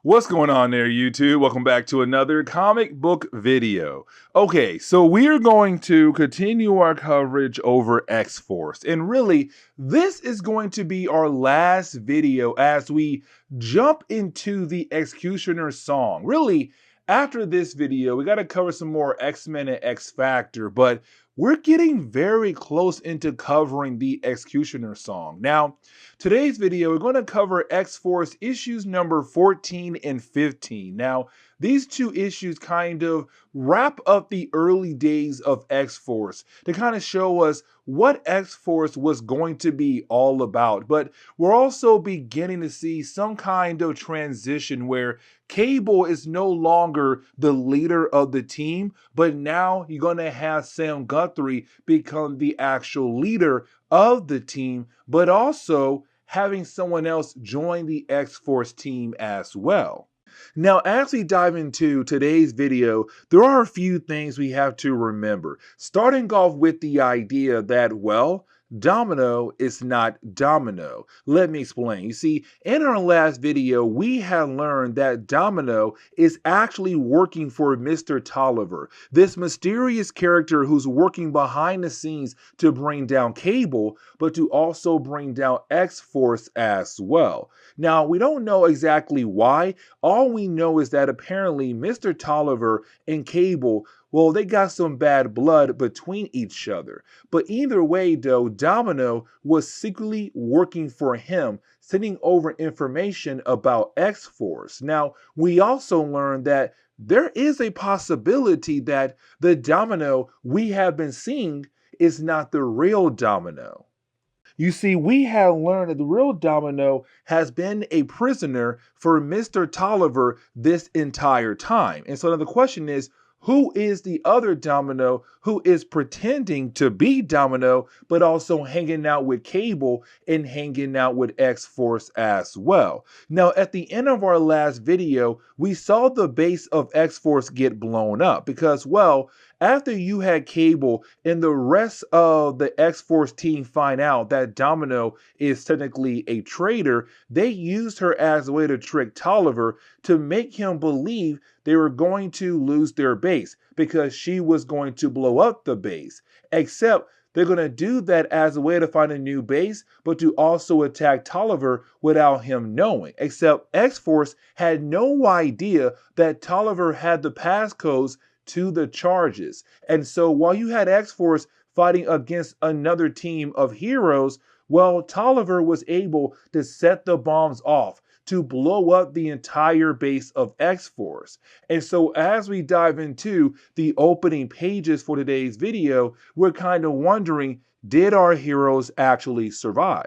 What's going on there, YouTube? Welcome back to another comic book video. Okay, so we're going to continue our coverage over X-Force. And really, this is going to be our last video as we jump into the Executioner song. Really, after this video, we got to cover some more X-Men and X-Factor, but we're getting very close into covering the Executioner song. Now, today's video, we're going to cover X-Force issues number 14 and 15. Now, these two issues kind of wrap up the early days of X-Force to kind of show us what X-Force was going to be all about. But we're also beginning to see some kind of transition where Cable is no longer the leader of the team, but now you're going to have Sam Guthrie become the actual leader of the team, but also having someone else join the X-Force team as well. Now, as we dive into today's video, there are a few things we have to remember. Starting off with the idea that, well, Domino is not Domino. Let me explain. You see, in our last video, we had learned that Domino is actually working for Mr. Tolliver, this mysterious character who's working behind the scenes to bring down Cable, but to also bring down X-Force as well. Now, we don't know exactly why. All we know is that apparently Mr. Tolliver and Cable, well, they got some bad blood between each other. But either way, though, Domino was secretly working for him, sending over information about X-Force. Now, we also learned that there is a possibility that the Domino we have been seeing is not the real Domino. You see, we have learned that the real Domino has been a prisoner for Mr. Tolliver this entire time. And so now the question is, who is the other Domino who is pretending to be Domino, but also hanging out with Cable and hanging out with X-Force as well? Now, at the end of our last video, we saw the base of X-Force get blown up because, well, after you had Cable and the rest of the X-Force team find out that Domino is technically a traitor, they used her as a way to trick Tolliver to make him believe they were going to lose their base because she was going to blow up the base. Except they're going to do that as a way to find a new base, but to also attack Tolliver without him knowing. Except X-Force had no idea that Tolliver had the passcodes to the charges. And so while you had X-Force fighting against another team of heroes, well, Tolliver was able to set the bombs off to blow up the entire base of X-Force. And so as we dive into the opening pages for today's video, we're kind of wondering, did our heroes actually survive?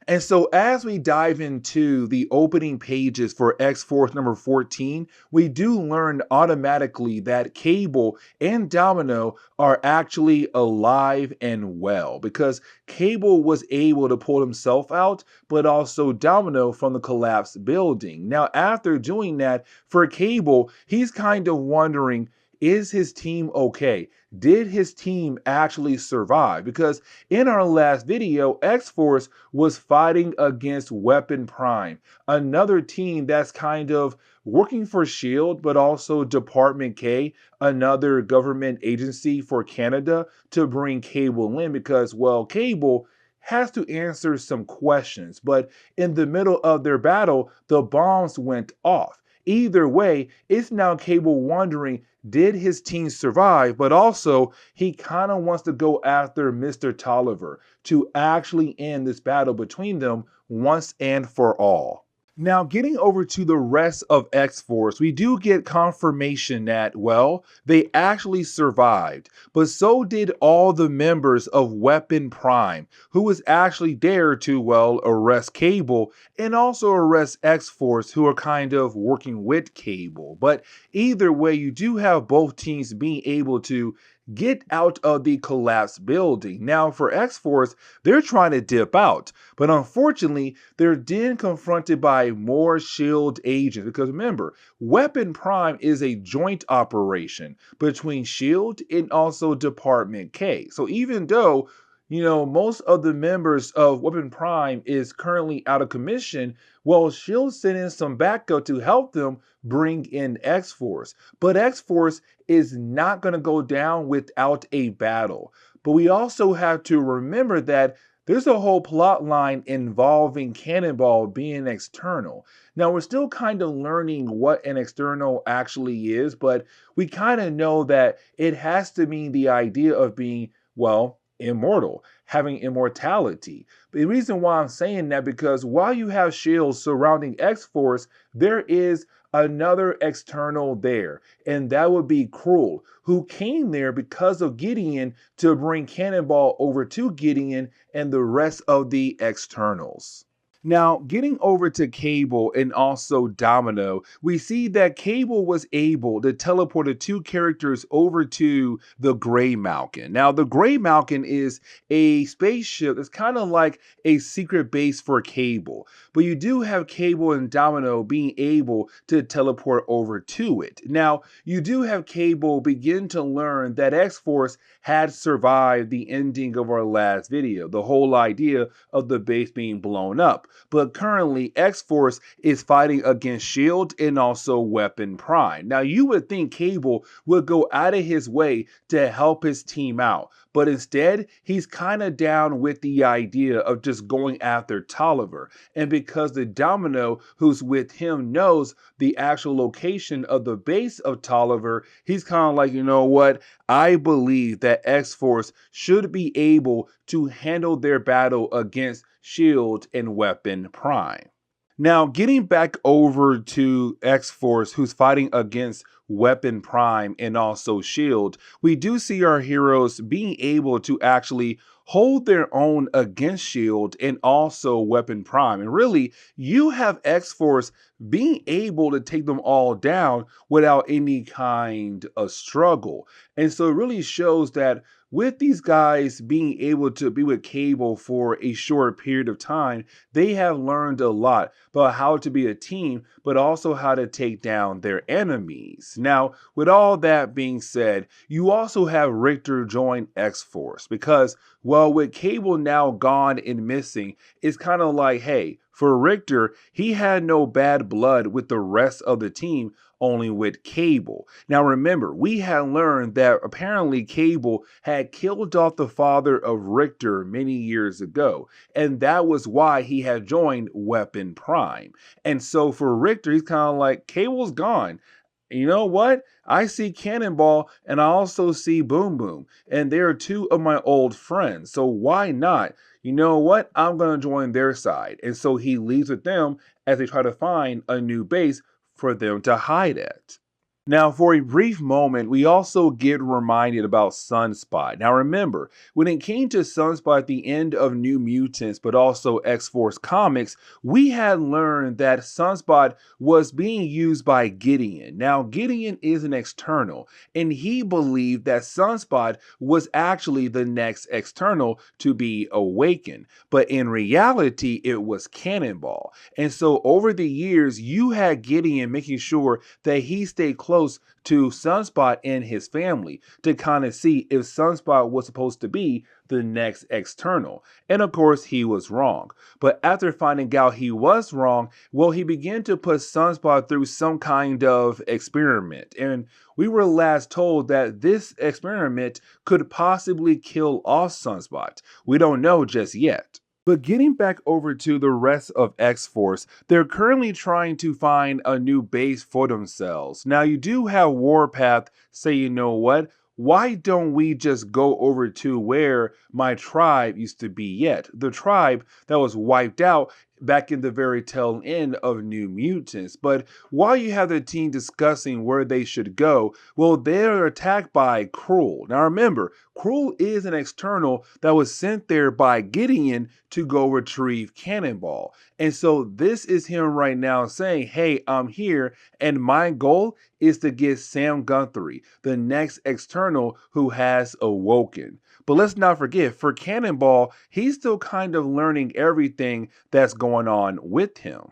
And so as we dive into the opening pages for X-Force number 14, we do learn automatically that Cable and Domino are actually alive and well because Cable was able to pull himself out, but also Domino from the collapsed building. Now, after doing that, for Cable, he's kind of wondering, is his team okay? Did his team actually survive? Because in our last video, X-Force was fighting against Weapon Prime, another team that's kind of working for S.H.I.E.L.D., but also Department K, another government agency for Canada, to bring Cable in because, well, Cable has to answer some questions. But in the middle of their battle, the bombs went off. Either way, it's now Cable wondering, did his team survive? But also, he kind of wants to go after Mr. Tolliver to actually end this battle between them once and for all. Now, getting over to the rest of X-Force, we do get confirmation that, well, they actually survived, but so did all the members of Weapon Prime, who was actually there to, well, arrest Cable and also arrest X-Force, who are kind of working with Cable. But either way, you do have both teams being able to get out of the collapsed building. Now, for X-Force, they're trying to dip out, but unfortunately, they're then confronted by more S.H.I.E.L.D. agents because remember, Weapon Prime is a joint operation between S.H.I.E.L.D. and also Department K. So even though most of the members of Weapon Prime is currently out of commission. Well, Shield sent in some backup to help them bring in X-Force. But X-Force is not going to go down without a battle. But we also have to remember that there's a whole plot line involving Cannonball being external. Now, we're still kind of learning what an external actually is, but we kind of know that it has to mean the idea of being, well, immortal, having immortality. But the reason why I'm saying that, because while you have shields surrounding X-Force, there is another external there, and that would be Cruel, who came there because of Gideon to bring Cannonball over to Gideon and the rest of the externals. Now, getting over to Cable and also Domino, we see that Cable was able to teleport the two characters over to the Gray Malkin. Now, the Gray Malkin is a spaceship that's kind of like a secret base for Cable, but you do have Cable and Domino being able to teleport over to it. Now, you do have Cable begin to learn that X-Force had survived the ending of our last video, the whole idea of the base being blown up. But currently, X-Force is fighting against S.H.I.E.L.D. and also Weapon Prime. Now, you would think Cable would go out of his way to help his team out, but instead, he's kind of down with the idea of just going after Tolliver. And because the Domino who's with him knows the actual location of the base of Tolliver, he's kind of like, you know what? I believe that X-Force should be able to handle their battle against S.H.I.E.L.D. and Weapon Prime. Now, getting back over to X-Force, who's fighting against Weapon Prime and also S.H.I.E.L.D., we do see our heroes being able to actually hold their own against S.H.I.E.L.D. and also Weapon Prime. And really, you have X-Force being able to take them all down without any kind of struggle. And so it really shows that with these guys being able to be with Cable for a short period of time, they have learned a lot about how to be a team, but also how to take down their enemies. Now, with all that being said, you also have Richter join X-Force because, well, with Cable now gone and missing, it's kind of like, hey, for Richter, he had no bad blood with the rest of the team, only with Cable. Now remember, we had learned that apparently Cable had killed off the father of Richter many years ago, and that was why he had joined Weapon Prime. And so for Richter, he's kind of like, Cable's gone. You know what? I see Cannonball and I also see Boom Boom, and they are two of my old friends. So why not? You know what? I'm going to join their side. And so he leaves with them as they try to find a new base for them to hide at. Now, for a brief moment, we also get reminded about Sunspot. Now, remember, when it came to Sunspot at the end of New Mutants, but also X-Force comics, we had learned that Sunspot was being used by Gideon. Now, Gideon is an external, and he believed that Sunspot was actually the next external to be awakened. But in reality, it was Cannonball. And so over the years, you had Gideon making sure that he stayed close to Sunspot and his family to kind of see if Sunspot was supposed to be the next external. And of course, he was wrong. But after finding out he was wrong, well, he began to put Sunspot through some kind of experiment. And we were last told that this experiment could possibly kill off Sunspot. We don't know just yet. But getting back over to the rest of X-Force, they're currently trying to find a new base for themselves. Now, you do have Warpath say, you know what? Why don't we just go over to where my tribe used to be yet? The tribe that was wiped out back in the very tail end of New Mutants. But while you have the team discussing where they should go, well, they're attacked by Cruel. Now remember, Cruel is an external that was sent there by Gideon to go retrieve Cannonball. And so this is him right now saying, hey, I'm here, and my goal is to get Sam Guthrie, the next external who has awoken. But let's not forget, for Cannonball, he's still kind of learning everything that's going on with him.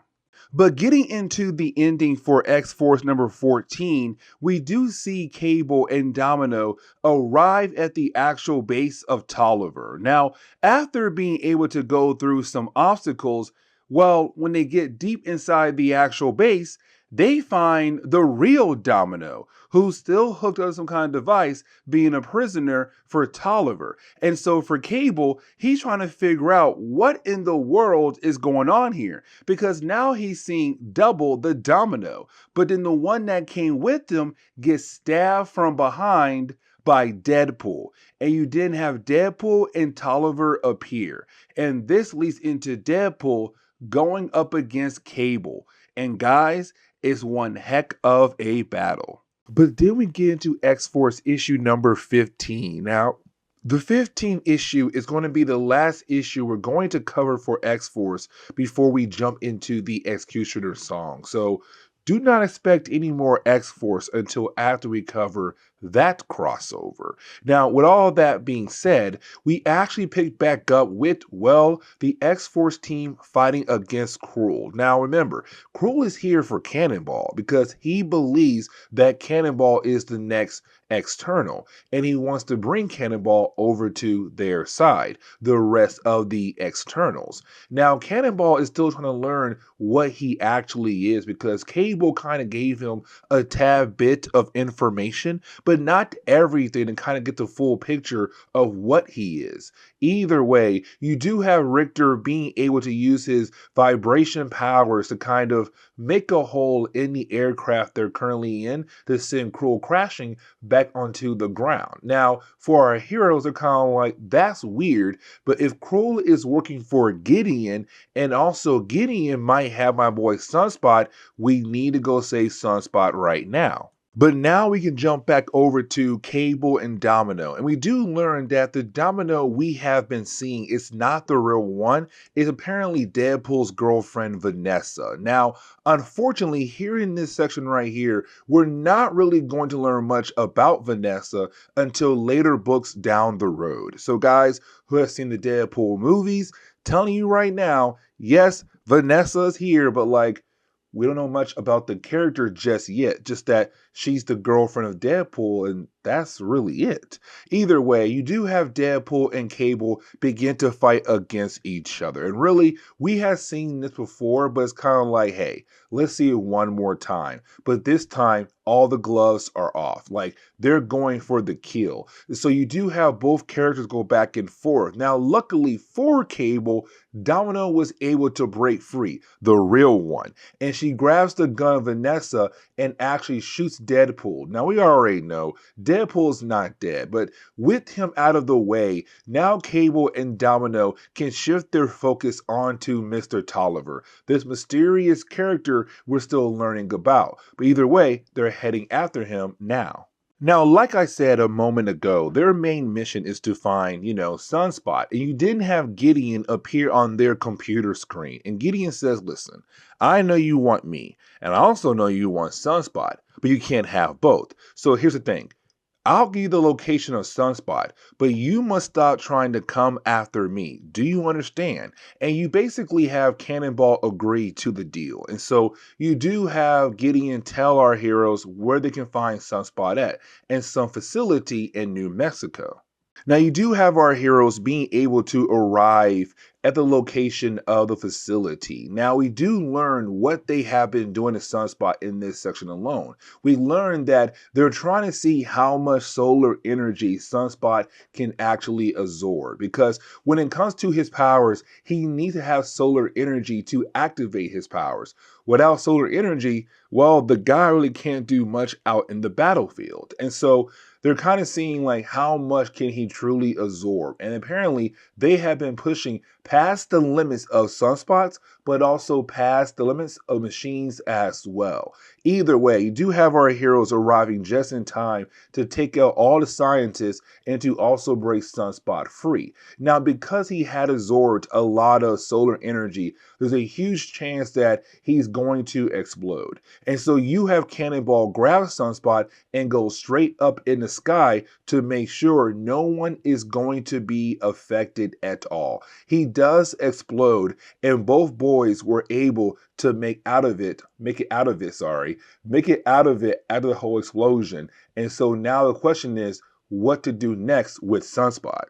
But getting into the ending for X-Force number 14, we do see Cable and Domino arrive at the actual base of Tolliver. Now, after being able to go through some obstacles, well, when they get deep inside the actual base, they find the real Domino, who's still hooked on some kind of device, being a prisoner for Tolliver. And so for Cable, he's trying to figure out what in the world is going on here, because now he's seeing double the Domino. But then the one that came with him gets stabbed from behind by Deadpool. And you didn't have Deadpool and Tolliver appear. And this leads into Deadpool going up against Cable. And guys, it's one heck of a battle. But then we get into X-Force issue number 15. Now, the 15th issue is going to be the last issue we're going to cover for X-Force before we jump into the Executioner song. So do not expect any more X-Force until after we cover that crossover. Now, with all that being said, we actually picked back up with, well, the X-Force team fighting against Cruel. Now, remember, Cruel is here for Cannonball because he believes that Cannonball is the next external, and he wants to bring Cannonball over to their side, the rest of the externals. Now, Cannonball is still trying to learn what he actually is because Cable kind of gave him a tad bit of information, but not everything, and kind of get the full picture of what he is. Either way, you do have Richter being able to use his vibration powers to kind of make a hole in the aircraft they're currently in to send Cruel crashing back onto the ground. Now, for our heroes, they're kind of like, that's weird, but if Cruel is working for Gideon, and also Gideon might have my boy Sunspot, we need to go save Sunspot right now. But now we can jump back over to Cable and Domino, and we do learn that the Domino we have been seeing is not the real one. It's apparently Deadpool's girlfriend, Vanessa. Now, unfortunately, here in this section right here, we're not really going to learn much about Vanessa until later books down the road. So guys who have seen the Deadpool movies, telling you right now, yes, Vanessa's here, but like, we don't know much about the character just yet, just that she's the girlfriend of Deadpool, and that's really it. Either way, you do have Deadpool and Cable begin to fight against each other. And really, we have seen this before, but it's kind of like, hey, let's see it one more time. But this time, all the gloves are off. Like, they're going for the kill. So you do have both characters go back and forth. Now, luckily for Cable, Domino was able to break free, the real one. And she grabs the gun of Vanessa and actually shoots Deadpool. Now, we already know Deadpool's not dead, but with him out of the way, now Cable and Domino can shift their focus onto Mr. Tolliver, this mysterious character we're still learning about. But either way, they're heading after him now. Now, like I said a moment ago, their main mission is to find, Sunspot. And you didn't have Gideon appear on their computer screen. And Gideon says, listen, I know you want me, and I also know you want Sunspot, but you can't have both. So here's the thing. I'll give you the location of Sunspot, but you must stop trying to come after me. Do you understand? And you basically have Cannonball agree to the deal. And so you do have Gideon tell our heroes where they can find Sunspot at, and some facility in New Mexico. Now you do have our heroes being able to arrive at the location of the facility. Now we do learn what they have been doing to Sunspot in this section alone. We learn that they're trying to see how much solar energy Sunspot can actually absorb, because when it comes to his powers, he needs to have solar energy to activate his powers. Without solar energy, well, the guy really can't do much out in the battlefield. And so they're kind of seeing like how much can he truly absorb. And apparently they have been pushing past the limits of sunspots, but also past the limits of machines as well. Either way, you do have our heroes arriving just in time to take out all the scientists and to also break Sunspot free. Now, because he had absorbed a lot of solar energy, there's a huge chance that he's going to explode. And so you have Cannonball grab Sunspot and go straight up in the sky to make sure no one is going to be affected at all. He does explode, and both boys were able to make it out of it out of the whole explosion. And so now the question is what to do next with Sunspot.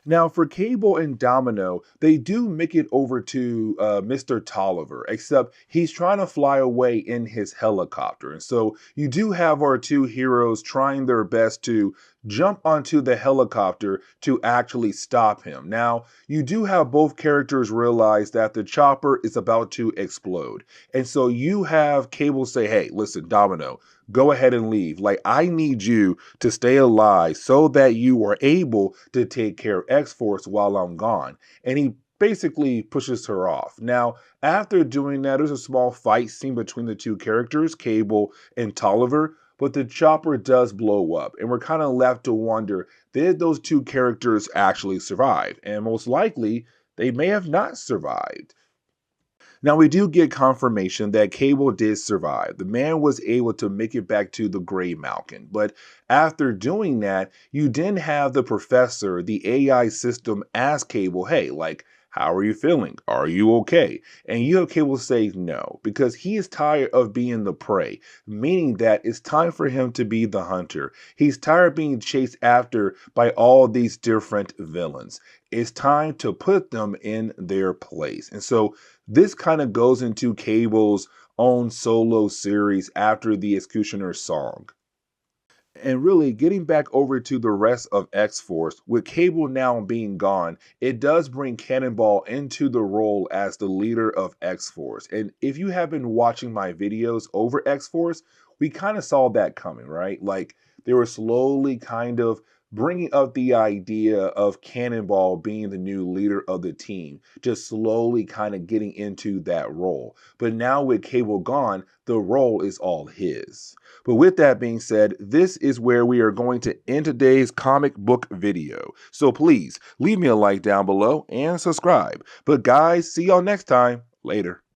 Now, for Cable and Domino, they do make it over to Mr. Tolliver, except he's trying to fly away in his helicopter. And so you do have our two heroes trying their best to jump onto the helicopter to actually stop him. Now, you do have both characters realize that the chopper is about to explode. And so you have Cable say, hey, listen, Domino, go ahead and leave. Like, I need you to stay alive so that you are able to take care of X-Force while I'm gone. And he basically pushes her off. Now, after doing that, there's a small fight scene between the two characters, Cable and Tolliver, but the chopper does blow up. And we're kind of left to wonder, did those two characters actually survive? And most likely, they may have not survived. Now, we do get confirmation that Cable did survive. The man was able to make it back to the Gray Mountain. But after doing that, you then have the professor, the AI system, ask Cable, hey, like, how are you feeling? Are you okay? And you have Cable say no, because he is tired of being the prey, meaning that it's time for him to be the hunter. He's tired of being chased after by all these different villains. It's time to put them in their place. And so this kind of goes into Cable's own solo series after the Executioner's song. And really, getting back over to the rest of X-Force, with Cable now being gone, it does bring Cannonball into the role as the leader of X-Force. And if you have been watching my videos over X-Force, we kind of saw that coming, right? Like, they were slowly kind of bringing up the idea of Cannonball being the new leader of the team, just slowly kind of getting into that role. But now with Cable gone, the role is all his. But with that being said, this is where we are going to end today's comic book video. So please leave me a like down below and subscribe. But guys, see y'all next time. Later.